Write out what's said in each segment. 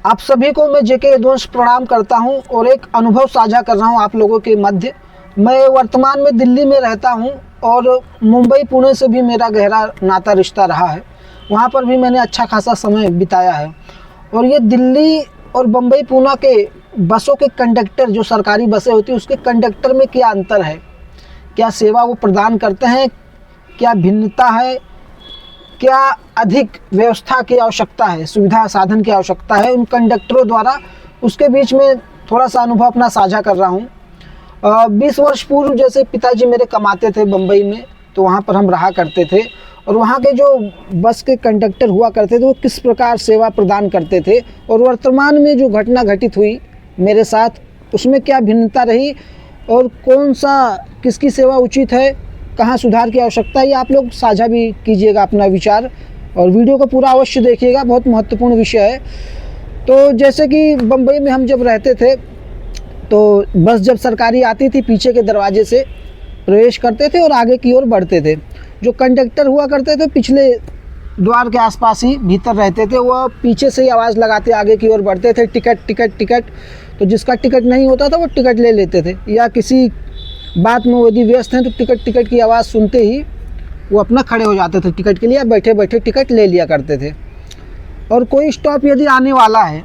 आप सभी को मैं जेके यदुवंश प्रणाम करता हूं और एक अनुभव साझा कर रहा हूं आप लोगों के मध्य। मैं वर्तमान में दिल्ली में रहता हूं और मुंबई पुणे से भी मेरा गहरा नाता रिश्ता रहा है। वहां पर भी मैंने अच्छा खासा समय बिताया है। और ये दिल्ली और मुंबई पुणे के बसों के कंडक्टर, जो सरकारी बसें होती हैं उसके कंडक्टर में क्या अंतर है, क्या सेवा वो प्रदान करते हैं, क्या भिन्नता है, क्या अधिक व्यवस्था की आवश्यकता है, सुविधा साधन की आवश्यकता है उन कंडक्टरों द्वारा, उसके बीच में थोड़ा सा अनुभव अपना साझा कर रहा हूँ। 20 वर्ष पूर्व जैसे पिताजी मेरे कमाते थे मुंबई में, तो वहाँ पर हम रहा करते थे और वहाँ के जो बस के कंडक्टर हुआ करते थे वो किस प्रकार सेवा प्रदान करते थे और वर्तमान में जो घटना घटित हुई मेरे साथ उसमें क्या भिन्नता रही और कौन सा किसकी सेवा उचित है, कहाँ सुधार की आवश्यकता है, ये आप लोग साझा भी कीजिएगा अपना विचार और वीडियो को पूरा अवश्य देखिएगा, बहुत महत्वपूर्ण विषय है। तो जैसे कि मुंबई में हम जब रहते थे तो बस जब सरकारी आती थी पीछे के दरवाजे से प्रवेश करते थे और आगे की ओर बढ़ते थे। जो कंडक्टर हुआ करते थे पिछले द्वार के आसपास ही भीतर रहते थे, वह पीछे से ही आवाज़ लगाते आगे की ओर बढ़ते थे, टिकट टिकट टिकट। तो जिसका टिकट नहीं होता था वो टिकट ले लेते थे, या किसी बात में यदि व्यस्त हैं तो टिकट टिकट की आवाज़ सुनते ही वो अपना खड़े हो जाते थे टिकट के लिए, या बैठे बैठे टिकट ले लिया करते थे। और कोई स्टॉप यदि आने वाला है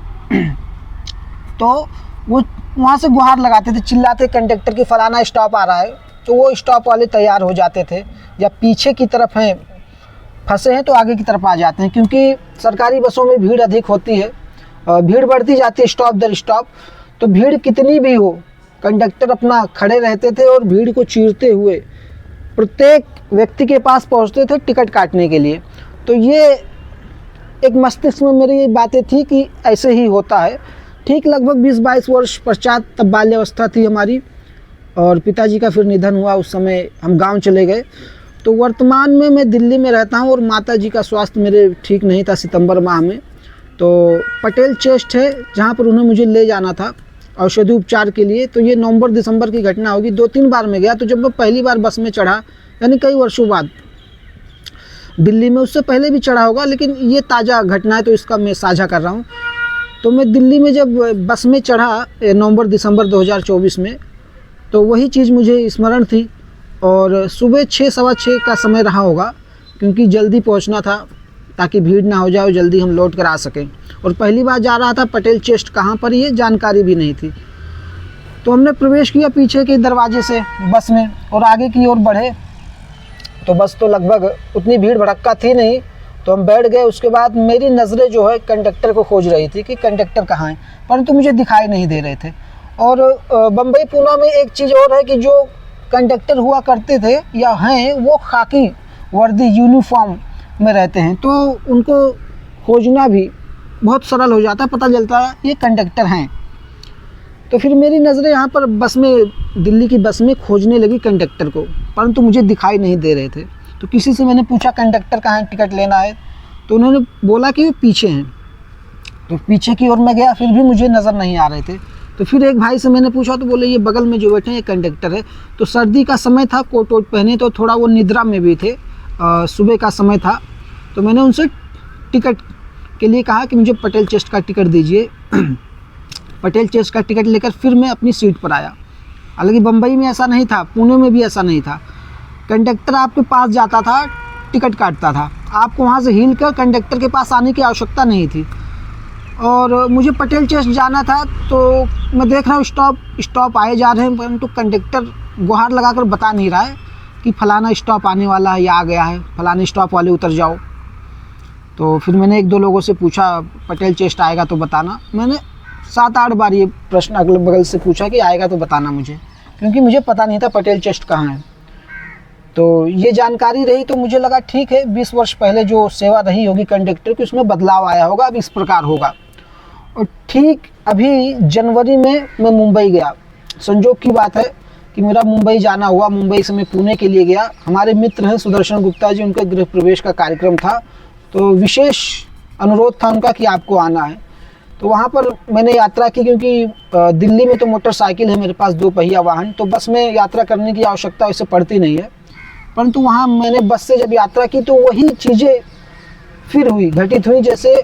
तो वो वहाँ से गुहार लगाते थे, चिल्लाते कंडक्टर की फलाना स्टॉप आ रहा है, तो वो स्टॉप वाले तैयार हो जाते थे, या पीछे की तरफ हैं फंसे हैं तो आगे की तरफ आ जाते हैं। क्योंकि सरकारी बसों में भीड़ अधिक होती है, भीड़ बढ़ती जाती है स्टॉप दर स्टॉप, तो भीड़ कितनी भी हो कंडक्टर अपना खड़े रहते थे और भीड़ को चीरते हुए प्रत्येक व्यक्ति के पास पहुंचते थे टिकट काटने के लिए। तो ये एक मस्तिष्क में मेरी ये बातें थी कि ऐसे ही होता है। ठीक लगभग 20-22 वर्ष पश्चात तब बाल्यावस्था थी हमारी और पिताजी का फिर निधन हुआ। उस समय हम गांव चले गए। तो वर्तमान में मैं दिल्ली में रहता हूं और माताजी का स्वास्थ्य मेरे ठीक नहीं था सितंबर माह में। तो पटेल चेस्ट है जहां पर उन्हें मुझे ले जाना था औषधि उपचार के लिए। तो ये नवंबर दिसंबर की घटना होगी। 2-3 बार मैं गया। तो जब मैं पहली बार बस में चढ़ा, यानी कई वर्षों बाद दिल्ली में, उससे पहले भी चढ़ा होगा लेकिन ये ताज़ा घटना है तो इसका मैं साझा कर रहा हूँ। तो मैं दिल्ली में जब बस में चढ़ा नवंबर दिसंबर 2024 में, तो वही चीज़ मुझे स्मरण थी। और सुबह 6-6:15 का समय रहा होगा, क्योंकि जल्दी पहुंचना था ताकि भीड़ ना हो जाए और जल्दी हम लौट कर आ सकें। और पहली बार जा रहा था, पटेल चेस्ट कहाँ पर, ये जानकारी भी नहीं थी। तो हमने प्रवेश किया पीछे के दरवाजे से बस में और आगे की ओर बढ़े। तो बस तो लगभग उतनी भीड़ भड़क्का थी नहीं, तो हम बैठ गए। उसके बाद मेरी नज़रें जो है कंडक्टर को खोज रही थी कि कंडक्टर कहाँ है, परंतु मुझे दिखाई नहीं दे रहे थे। और मुंबई पुणे में एक चीज़ और है कि जो कंडक्टर हुआ करते थे या हैं, वो खाकी वर्दी यूनिफॉर्म में रहते हैं, तो उनको खोजना भी बहुत सरल हो जाता है, पता चलता है ये कंडक्टर हैं। तो फिर मेरी नज़रें यहाँ पर बस में, दिल्ली की बस में खोजने लगी कंडक्टर को, परंतु मुझे दिखाई नहीं दे रहे थे। तो किसी से मैंने पूछा कंडक्टर कहाँ है, टिकट लेना है, तो उन्होंने बोला कि वो पीछे हैं। तो पीछे की ओर मैं गया, फिर भी मुझे नज़र नहीं आ रहे थे। तो फिर एक भाई से मैंने पूछा तो बोले ये बगल में जो बैठे हैं ये कंडक्टर है। तो सर्दी का समय था, कोट वोट पहने, तो थोड़ा वो निद्रा में भी थे, सुबह का समय था। तो मैंने उनसे टिकट के लिए कहा कि मुझे पटेल चेस्ट का टिकट दीजिए। पटेल चेस्ट का टिकट लेकर फिर मैं अपनी सीट पर आया। हालांकि मुंबई में ऐसा नहीं था, पुणे में भी ऐसा नहीं था। कंडक्टर आपके पास जाता था, टिकट काटता था, आपको वहाँ से हिल कर कंडक्टर के पास आने की आवश्यकता नहीं थी। और मुझे पटेल चेस्ट जाना था, तो मैं देख रहा हूँ स्टॉप आए जा रहे हैं, परंतु कंडक्टर गुहार लगाकर बता नहीं रहा है कि फ़लाना स्टॉप आने वाला है या आ गया है, फ़लाने स्टॉप वाले उतर जाओ। तो फिर मैंने 1-2 लोगों से पूछा पटेल चेस्ट आएगा तो बताना। मैंने 7-8 बार ये प्रश्न अगल बगल से पूछा कि आएगा तो बताना मुझे, क्योंकि मुझे पता नहीं था पटेल चेस्ट कहाँ है। तो ये जानकारी रही तो मुझे लगा ठीक है, 20 वर्ष पहले जो सेवा रही होगी कंडक्टर की उसमें बदलाव आया होगा, अब इस प्रकार होगा। और ठीक अभी जनवरी में मैं मुंबई गया। संजोग की बात है कि मेरा मुंबई जाना हुआ। मुंबई से मैं पुणे के लिए गया। हमारे मित्र हैं सुदर्शन गुप्ता जी, उनका गृह प्रवेश का कार्यक्रम था, तो विशेष अनुरोध था उनका कि आपको आना है। तो वहाँ पर मैंने यात्रा की, क्योंकि दिल्ली में तो मोटरसाइकिल है मेरे पास, 2 पहिया वाहन, तो बस में यात्रा करने की आवश्यकता वैसे पड़ती नहीं है। परंतु वहाँ मैंने बस से जब यात्रा की तो वही चीज़ें फिर घटित हुई जैसे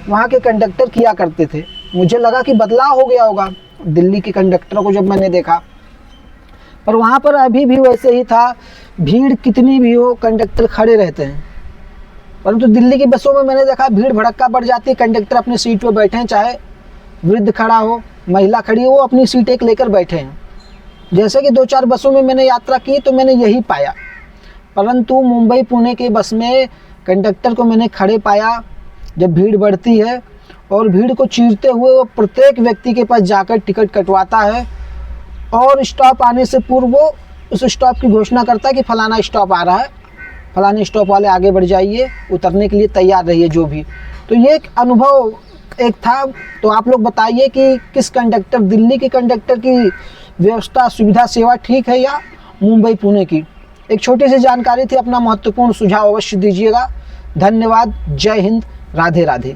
वहाँ के कंडक्टर किया करते थे। मुझे लगा कि बदलाव हो गया होगा दिल्ली के कंडक्टर को जब मैंने देखा, पर वहाँ पर अभी भी वैसे ही था। भीड़ कितनी भी हो, कंडक्टर खड़े रहते हैं। परंतु दिल्ली की बसों में मैंने देखा भीड़ भड़क्का बढ़ जाती है, कंडक्टर अपनी सीट पर बैठे हैं, चाहे वृद्ध खड़ा हो, महिला खड़ी हो, वो अपनी सीट एक लेकर बैठे हैं। जैसे कि 2-4 बसों में मैंने यात्रा की तो मैंने यही पाया, परंतु मुंबई पुणे के बस में कंडक्टर को मैंने खड़े पाया। जब भीड़ बढ़ती है और भीड़ को चीरते हुए वो प्रत्येक व्यक्ति के पास जाकर टिकट कटवाता है और स्टॉप आने से पूर्व वो उस स्टॉप की घोषणा करता है कि फलाना स्टॉप आ रहा है, फलाने स्टॉप वाले आगे बढ़ जाइए, उतरने के लिए तैयार रहिए जो भी। तो ये एक अनुभव एक था। तो आप लोग बताइए कि किस कंडक्टर, दिल्ली के कंडक्टर की व्यवस्था, सुविधा, सेवा ठीक है या मुंबई पुणे की। एक छोटी सी जानकारी थी, अपना महत्वपूर्ण सुझाव अवश्य दीजिएगा। धन्यवाद। जय हिंद। राधे राधे।